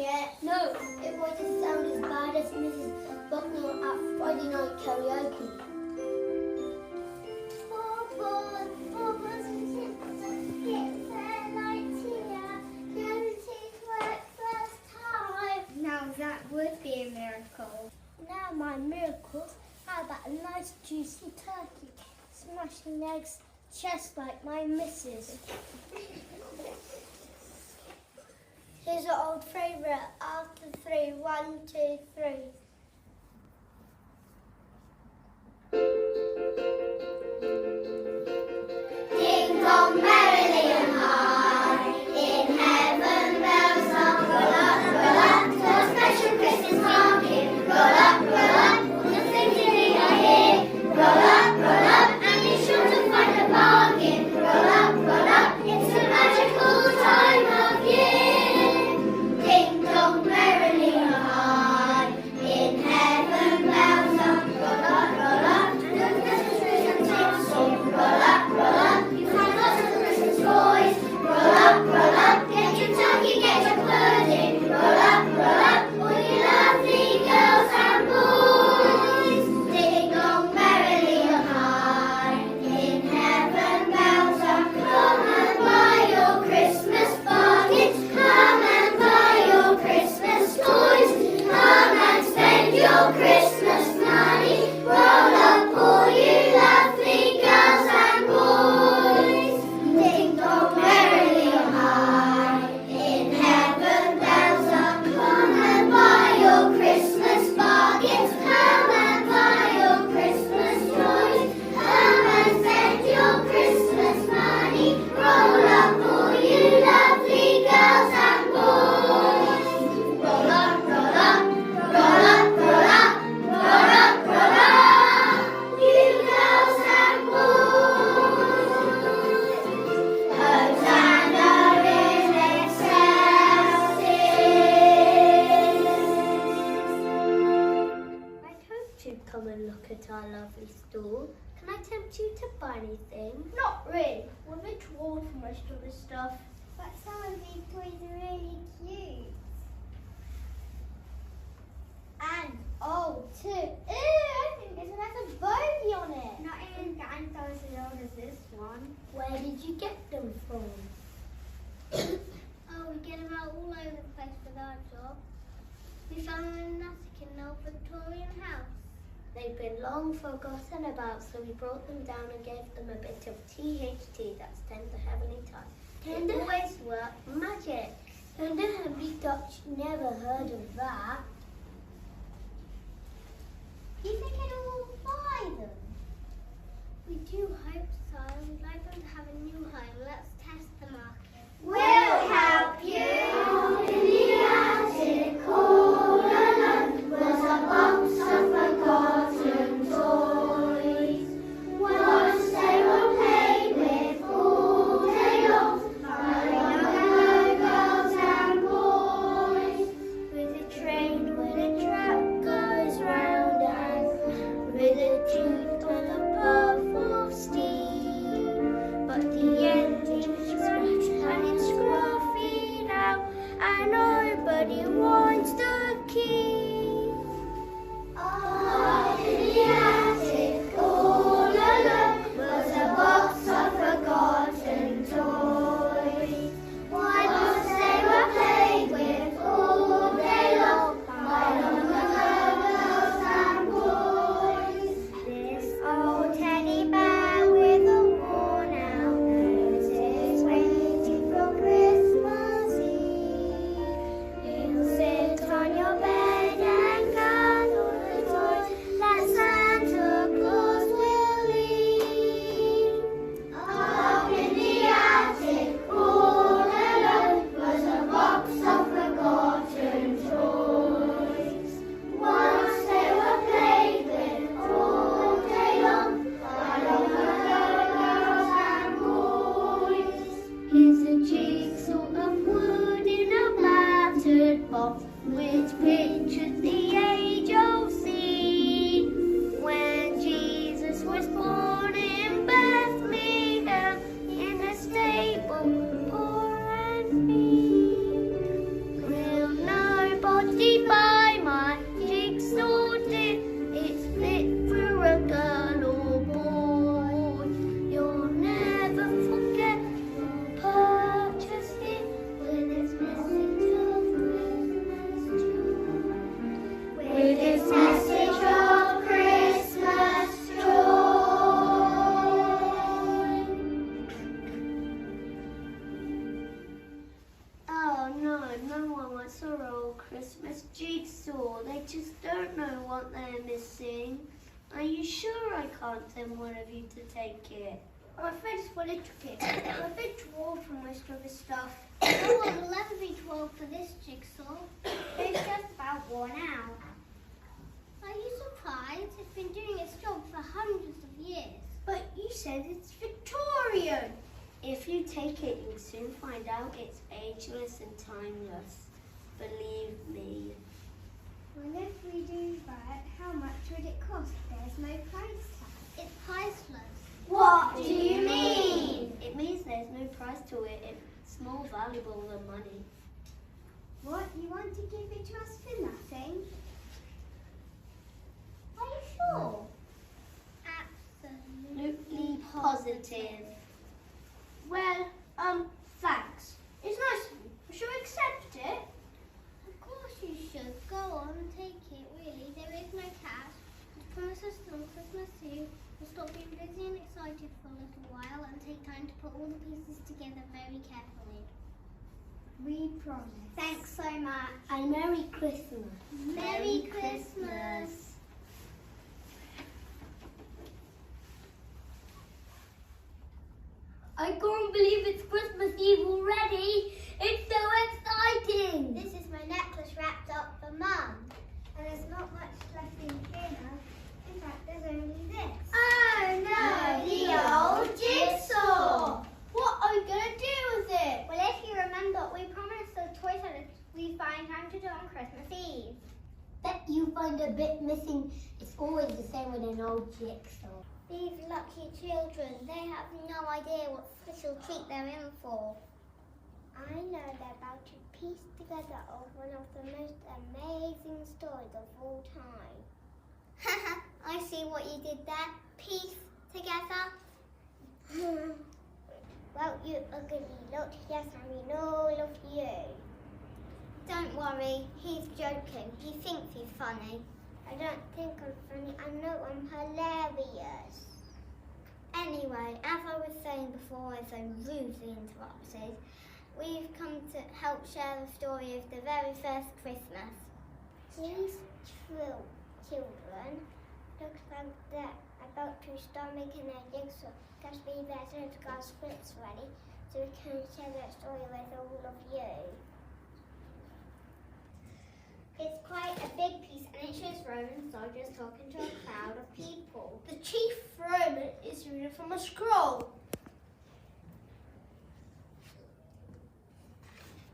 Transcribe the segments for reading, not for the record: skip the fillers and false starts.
yet. No, it won't sound as bad as Mrs. Bucknell at Friday night karaoke. Now that would be a miracle. Now my miracles, how about a nice juicy turkey, smashing eggs just like my missus. Here's an old favourite, after 3, 1, 2, 3. Ding dong merrily and high, in heaven bells on, roll up, to a special Christmas pumpkin. Roll up, all the things you need are here. Roll up, and be sure to find a bargain. Roll up, it's a magical time of year. Ding dong merrily and high, in heaven bells on, roll up, to the Christmas trees and sing a song. Roll up, you find lots of Christmas toys. Roll up, get your turkey, get your pudding. Roll up, all you lovely girls and boys. Ding dong merrily and high, in heaven bells on. Come and buy your Christmas bargains. Come and buy your Christmas toys. Come and spend your Christmas money. Roll up, all you lovely girls and boys. Ding dong merrily and high, in heaven bells on. Come and buy your Christmas bargains. Come and buy your Christmas toys. Come and spend your Christmas money. Roll up, all you lovely girls and boys. Roll up, you girls and boys. Hosanna in excelsis. I hoped you'd come and look at our lovely stall. Can I tempt you to buy anything? Not really. We're a bit too old for most of this stuff. But some of these toys are really cute. And old too. Ew, I think this one has a bogey on it. Not even twice as old as this one. Where did you get them from? Oh, we get them out all over the place with our job. We found them in Natick in an old Victorian house. They've been long forgotten about, so we brought them down and gave them a bit of THT, that's Tender Heavenly Touch. It always worked magic. Tender Heavenly Touch, never heard of that. Do you think anyone will buy them? We do hope so. We'd like them to have a new home. Let's test the market. We'll help you. In the attic all alone was a box of forgotten toys. Once they were played with all day long by young girls and boys. With a train when a track goes round and with a tube on a puff of steam. But the engine's scratched and it's scruffy now, and nobody wants the key. Up in the attic, all alone, was a box of forgotten toys. Once they were played with all day long by younger girls and boys. This old teddy bear with a worn out nose is waiting for Christmas Eve. He'll sit on your bed and gather the toys that Santa Claus will leave. Up in the attic, all alone, was a box of forgotten toys. Once they were played with all day long by younger girls and boys. Here's a jigsaw of wood in a battered box, which pictures the age-old scene when Jesus was born in Bethlehem in a stable, poor and mean. We'll know wants her old Christmas jigsaw. They just don't know what they're missing. Are you sure I can't send one of you to take it? I'm afraid it's what it took it. I'm a bit too old for most of his stuff. No one will ever be too old for this jigsaw. It's just about worn out. Are you surprised? It's been doing its job for hundreds of years. But you said it's Victorian. If you take it, you'll soon find out it's ageless and timeless. Believe me. Well, if we do that, how much would it cost? There's no price tag. It's priceless. What do you mean? It means there's no price to it. It's more valuable than money. What? You want to give it to us for nothing? Are you sure? Absolutely positive. Well, thanks. It's nice of you. Should we accept it? Of course you should. Go on and take it, really. There is no cash. Just promise us on Christmas Eve we'll stop being busy and excited for a little while and take time to put all the pieces together very carefully. We promise. Thanks so much. And Merry Christmas. Merry Christmas. I can't believe it's Christmas Eve already. It's so exciting. This is my necklace wrapped up for Mum. And there's not much left in here now. In fact, there's only this. Oh no, the old jigsaw! What are we going to do with it? Well, if you remember, we promised the toy sellers we'd find time to do it on Christmas Eve. Bet you find a bit missing. It's always the same with an old jigsaw. These lucky children, they have no idea what special treat they're in for. I know they're about to piece together one of the most amazing stories of all time. Haha, I see what you did there. Piece together. Well, you ugly lot, yes, I mean all of you. Don't worry, he's joking. He thinks he's funny. I don't think I'm funny. I know I'm hilarious. Anyway, as I was saying before, I so rudely interrupted, we've come to help share the story of the very first Christmas. These children look like they're about to start making their jigsaw. Guess we better to get splits ready so we can share that story with all of you. It's quite a big piece and it shows Roman soldiers talking to a crowd of people. The chief Roman is reading from a scroll.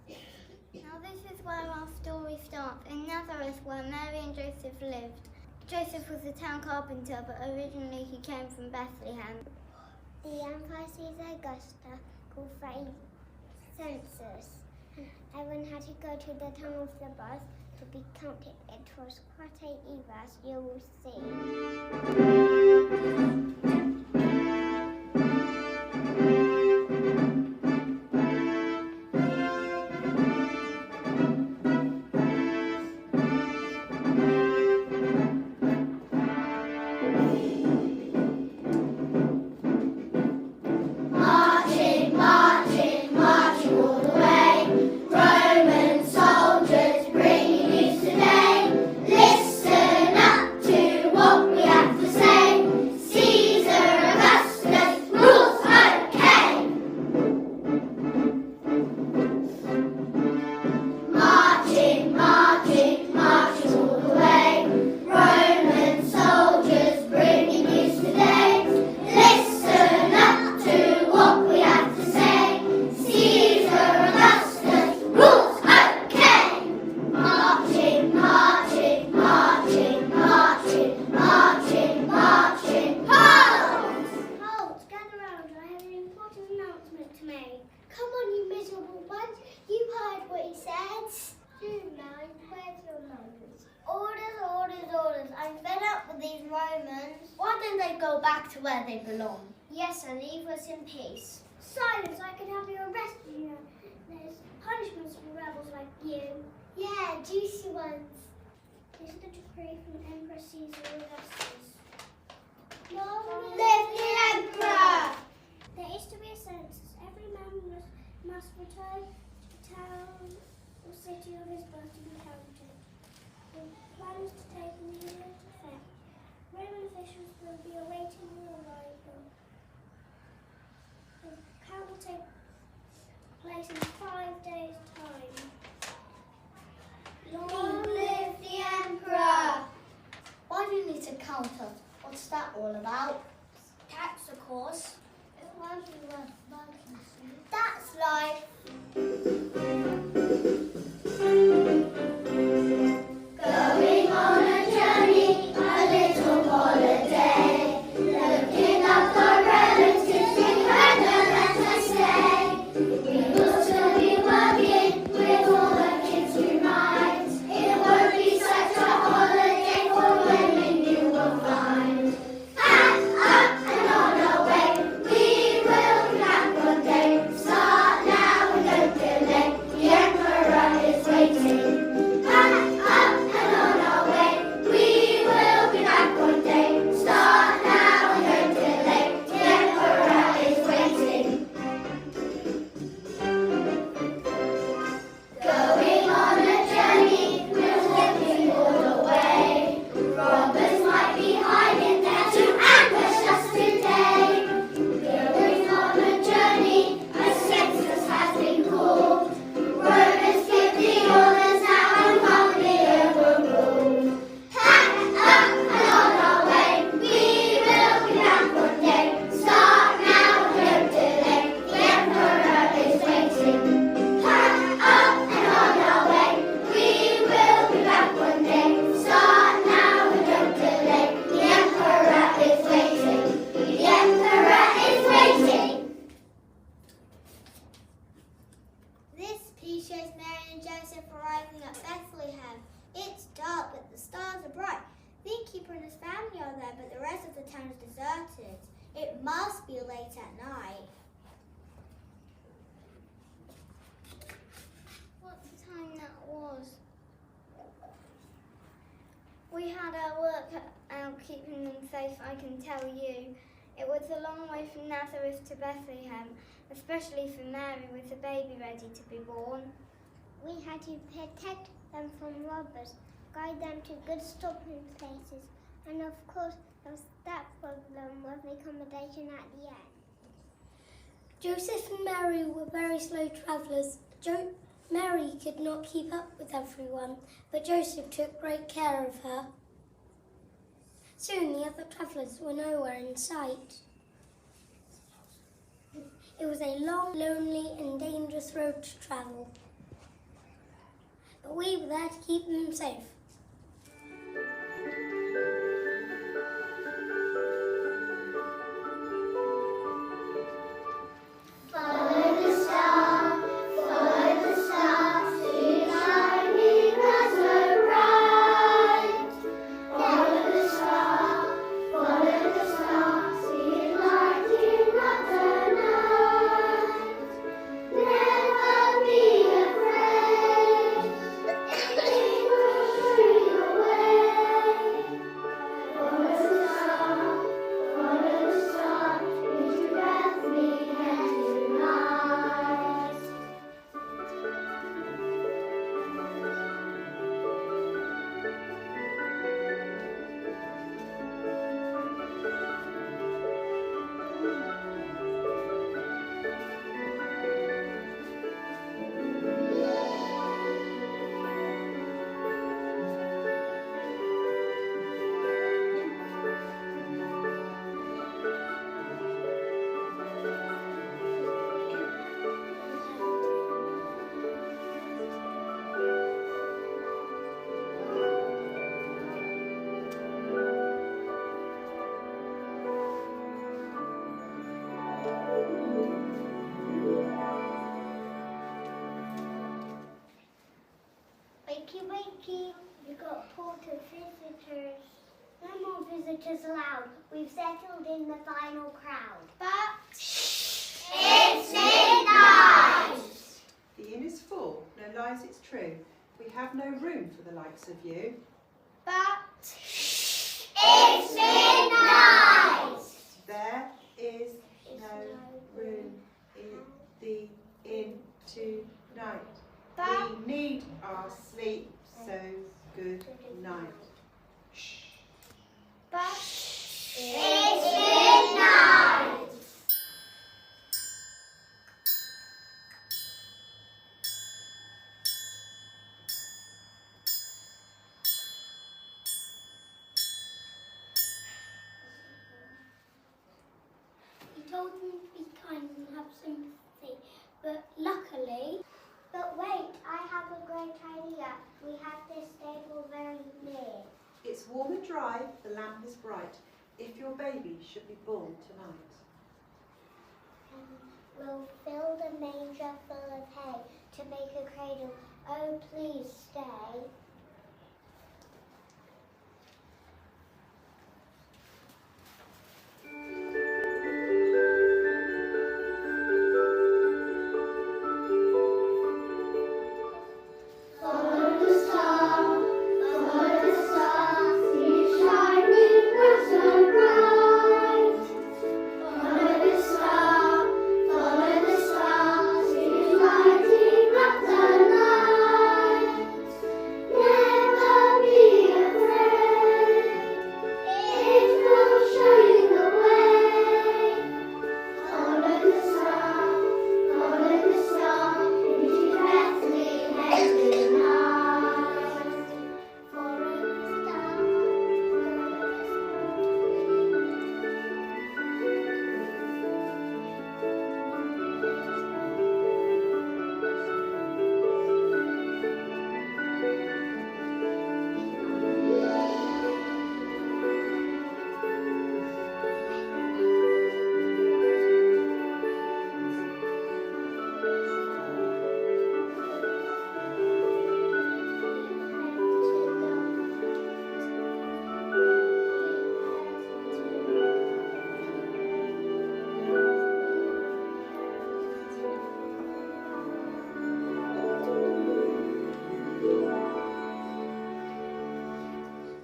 Now this is where our story starts. In Nazareth, where Mary and Joseph lived. Joseph was a town carpenter, but originally he came from Bethlehem. The Emperor Caesar Augusta called for a census. Everyone had to go to the town of the birth to be counted. It was quite a event, you will see. Marching, marching, marching all the way. Roman soldiers bringing news today. Listen up to what we have to say. Caesar Augustus rules okay. Marching, marching, marching all the way. Roman soldiers bringing news today. Listen up to what we have to say. Caesar Augustus rules okay. Marching, marching, marching, marching, marching, marching, halt! Halt, gather round, I have an important announcement to make. Come on, you miserable bunch. You heard what he said. Dude, man, where's your Romans? Orders, orders, orders. I'm fed up with these Romans. Why don't they go back to where they belong? Yes, and leave us in peace. Silence, I could have you arrested. You know, there's punishments for rebels like you. Yeah, juicy ones. This is the decree from Emperor Caesar Augustus. Long Live the Emperor! There is to be a census. Every man must return to town or city of his to be counted. The plan is to take New Year's effect. Roman officials will be awaiting your arrival. The count will take place in 5 days' time. Long live the Emperor! Why do you need to count us? What's that all about? Tax, of course. It won't be worth working soon. That's life. Going on a journey, a little holiday. Looking up our relatives, we heard them let us stay. We will still be working with all the kids unite. It won't be such a holiday for women you will find. Pack up and on our way, we will be back one day. Start now and don't delay, the Emperor is waiting. Pack up and on our way, we will be back one day. Start now and don't delay, the Emperor is waiting. Going on a journey, we're walking all the way. Robbers might be hiding there to ambush us today. Going on a journey, a census has been called. Romans give the orders now and can't be overruled. Pack up and on our way, we will be back one day. Start now and don't delay, the Emperor is waiting. Pack up and on our way, we will be back one day. Start now and don't delay, the Emperor is waiting. The Emperor is waiting. This piece shows Mary and Joseph arriving at Bethlehem. It's dark, but the stars are bright. The innkeeper and his family are there, but the rest of the town is deserted. It must be late at night. What time that was? We had our work out keeping them safe, I can tell you. It was a long way from Nazareth to Bethlehem, especially for Mary with the baby ready to be born. We had to protect them from robbers, guide them to good stopping places, and of course there was that problem with the accommodation at the end. Joseph and Mary were very slow travellers. Mary could not keep up with everyone, but Joseph took great care of her. Soon the other travellers were nowhere in sight. It was a long, lonely and dangerous road to travel, but we were there to keep them safe. Follow the star, she's shining as so bright. Follow the star, she's lighting up the night. Never be afraid, we will show you the way. Follow the star, into Bethlehem tonight. Wakey, wakey, we got port of visitors. No more visitors allowed. We've settled in the final crowd. But It's midnight! The inn is full, no lies it's true. We have no room for the likes of you. It's midnight! There is no room in the inn tonight. We need our sleep, so good night. Shh. It's midnight. He told them to be kind and have sympathy, but luckily... But wait, I have a great idea. We have this stable very near. It's warm and dry, the lamp is bright. If your baby should be born tonight. We'll fill the manger full of hay to make a cradle. Oh, please stay. Follow the star, it's shining bright so bright. Follow the star, it's lighting up the night. Never be afraid, it will show you the way. Follow the star, into Bethlehem tonight. Follow the star.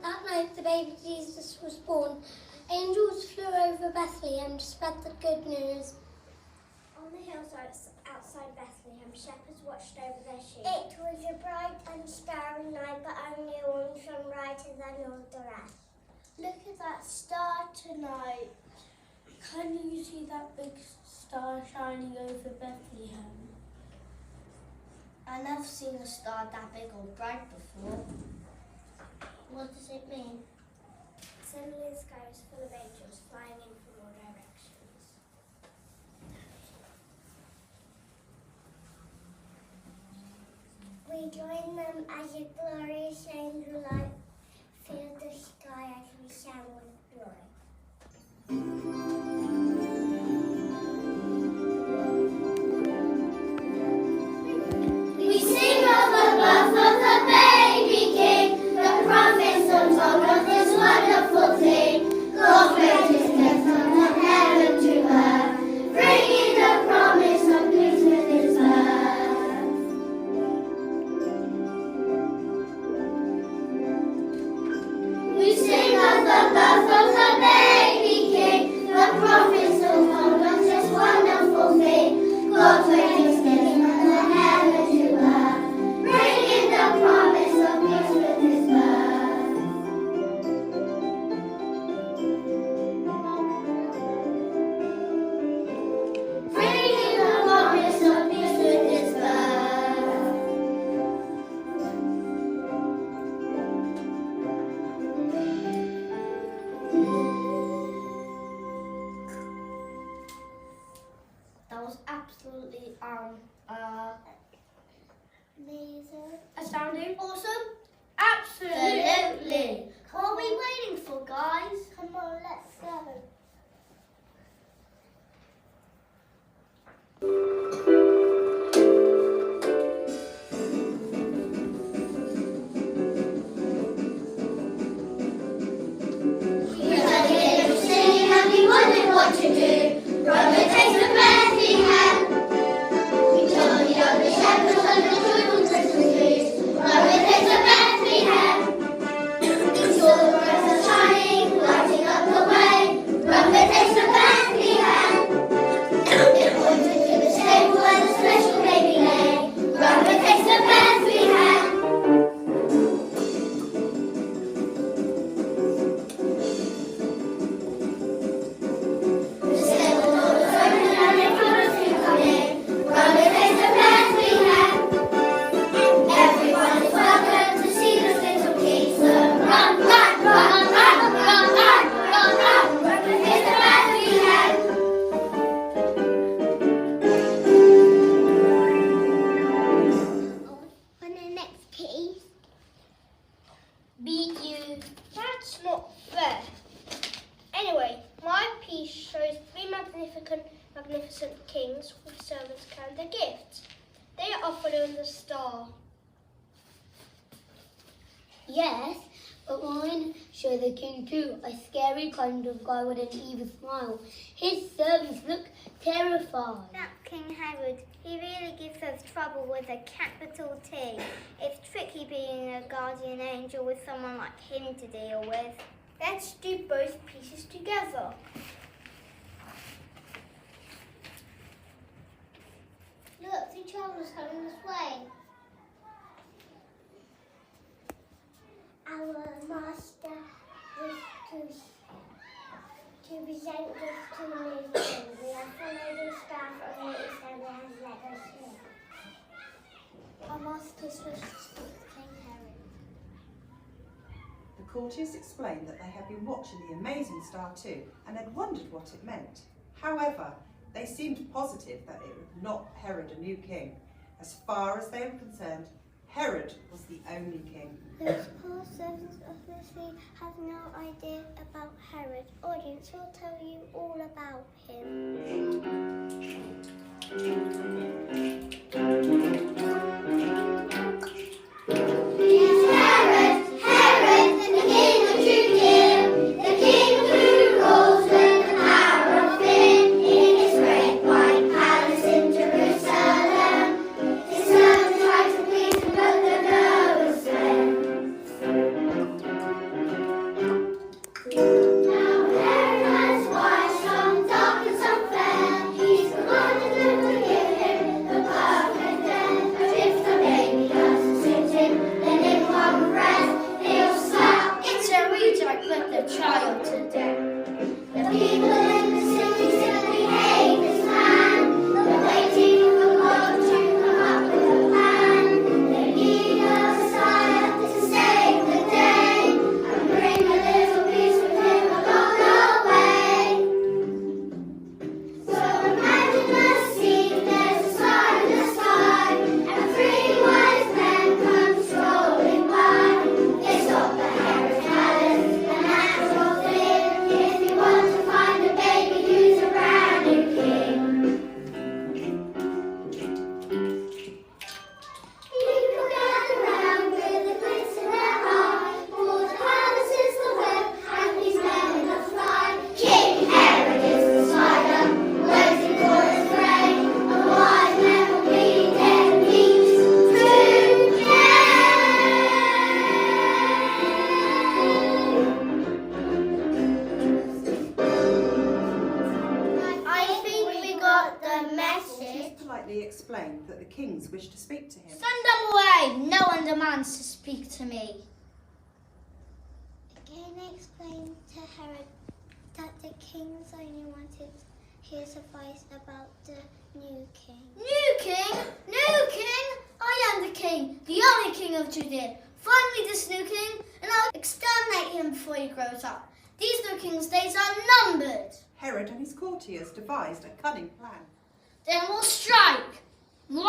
That night the baby Jesus was born. Angels flew over Bethlehem to spread the good news. On the hillside outside Bethlehem, shepherds watched over their sheep. It was a bright and starry night, but only one shone brighter than all the rest. Look at that star tonight. Can you see that big star shining over Bethlehem? I never seen a star that big or bright before. What does it mean? Suddenly the sky was full of angels flying in from all directions. We join them as a glorious angel light filled the sky as we sang with joy. We sing of the birth of the baby king. The prophets have told of this wonderful thing. God's greatest gift from heaven to earth, bringing the promise of peace with his birth. We sing of the birth of the baby king. The prophets have told of this wonderful thing. God's greatest gift from heaven to earth, bringing the promise of peace with his birth. Bringing the promise of peace with his birth. That was absolutely Amazing. astounding. Awesome. Absolutely. What are we waiting for, guys? Come on, let's go. We heard the angels singing and we wondered what to do. Run the taste of Bethlehem. We told the other shepherds of the joyful Christmas news. Run the taste of Bethlehem. We saw the bright sun shining, lighting up the way. piece. Beat you. That's not fair. Anyway, my piece shows three magnificent kings with servants carrying their gifts. They are following the star. Yes, but mine show the king too, a scary kind of guy with an evil smile. His servants look terrified. That's King Herod. He really gives us trouble with a capital T. It's tricky being a guardian angel with someone like him to deal with. Let's do both pieces together. Look, the travelers coming this way. Our master wishes to present gifts to the new king. We have followed the star from the east and has led us here. Our master's wish to King Herod. The courtiers explained that they had been watching the amazing star too and had wondered what it meant. However, they seemed positive that it would not Herod a new king. As far as they were concerned, Herod was the only king. Those poor servants obviously have no idea about Herod. Audience will tell you all about him. Explained that the kings wished to speak to him. Send them away! No one demands to speak to me. The king explained to Herod that the kings only wanted his advice about the new king. New king? New king? I am the king, the only king of Judea. Find me this new king, and I'll exterminate him before he grows up. These new king's days are numbered. Herod and his courtiers devised a cunning plan. Then we'll strike. They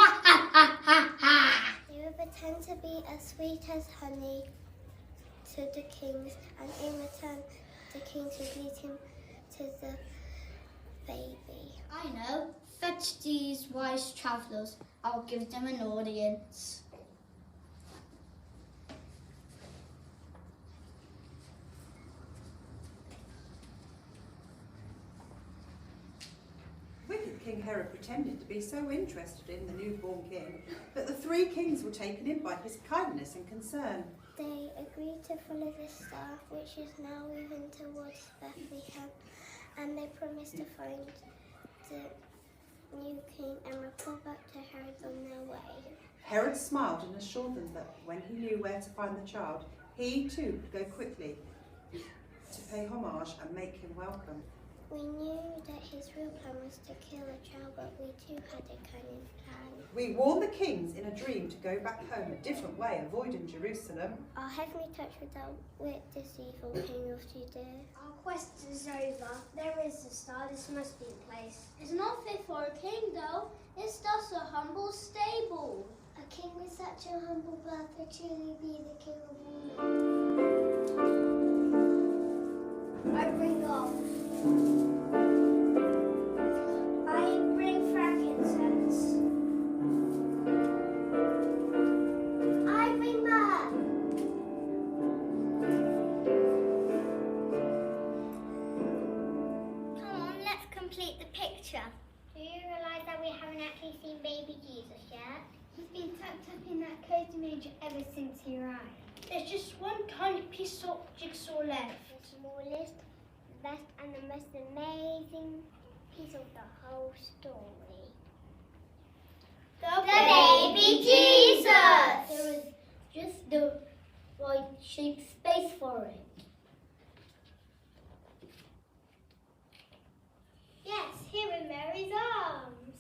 would pretend to be as sweet as honey to the kings, and in return, the kings would lead him to the baby. I know. Fetch these wise travellers. I'll give them an audience. Wicked King Herod pretended to be so interested in the newborn king that the three kings were taken in by his kindness and concern. They agreed to follow the star, which is now moving towards Bethlehem, and they promised to find the new king and report back to Herod on their way. Herod smiled and assured them that when he knew where to find the child, he too could go quickly to pay homage and make him welcome. We knew that his real plan was to kill the child, but we too had a cunning plan. We warned the kings in a dream to go back home a different way, avoiding Jerusalem. Our heavenly touch would outwit this evil king of Judea. Our quest is over. There is a star. This must be the place. It's not fit for a king, though. It's just a humble stable. A king with such a humble birth would truly be the king of all men. I bring gold. I bring frankincense. I bring myrrh. Come on, let's complete the picture. Do you realise that we haven't actually seen baby Jesus yet? He's been tucked up in that cozy manger ever since he arrived. There's just one tiny piece of jigsaw left. The smallest, the best and the most amazing piece of the whole story. The baby Jesus! There was just the right shaped space for it. Yes, here in Mary's arms.